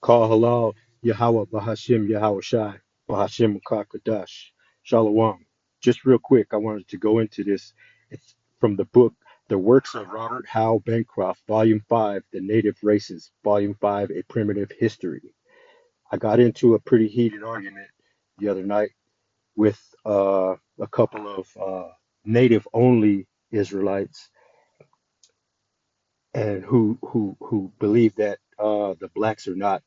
Call halal Yahweh Bahashim Yahweh Shai Bahashim Kakadash Shalom. Just real quick, I wanted to go into this. It's from the book The Works of Robert Howe Bancroft, Volume 5, The Native Races, Volume 5, A Primitive History. I got into a pretty heated argument the other night with a couple of native only Israelites and who believe that the blacks are not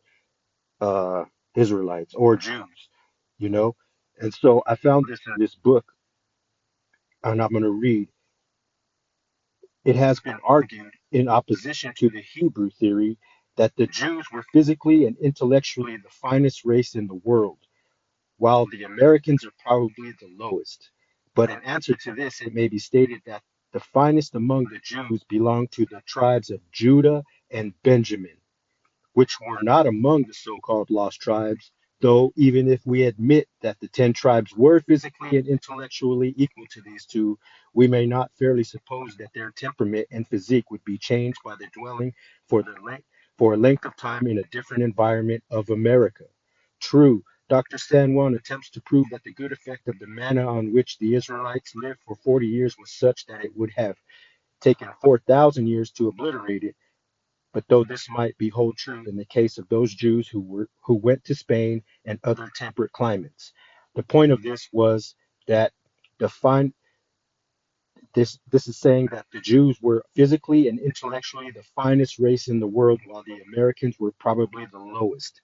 uh, Israelites or Jews, you know. And so I found this in this book, and I'm going to read. It has been argued in opposition to the Hebrew theory that the Jews were physically and intellectually the finest race in the world, while the Americans are probably the lowest. But in answer to this, it may be stated that the finest among the Jews belong to the tribes of Judah and Benjamin, which were not among the so-called lost tribes, though even if we admit that the 10 tribes were physically and intellectually equal to these two, we may not fairly suppose that their temperament and physique would be changed by the dwelling for the length for a length of time in a different environment of America. True, Dr. San Juan attempts to prove that the good effect of the manna on which the Israelites lived for 40 years was such that it would have taken 4,000 years to obliterate it, but though this might be hold true in the case of those Jews who went to Spain and other temperate climates, the point of this was that the fin- this is saying that the Jews were physically and intellectually the finest race in the world, while the Americans were probably the lowest.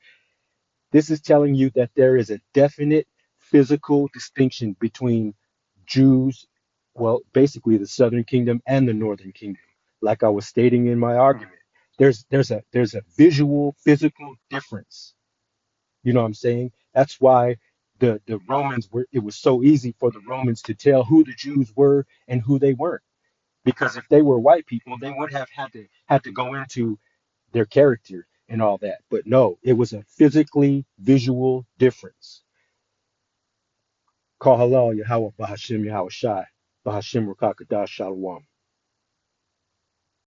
This is telling you that there is a definite physical distinction between Jews, well, basically the Southern Kingdom and the Northern Kingdom. Like I was stating in my argument, there's a visual, physical difference. You know what I'm saying? That's why the Romans were. It was so easy for the Romans to tell who the Jews were and who they weren't, because if they were white people, they would have had to go into their character and all that. But no, it was a physically visual difference. Call halal Yahweh Bahashim Yahweh Shai Bahashim Rakakadash Shalom.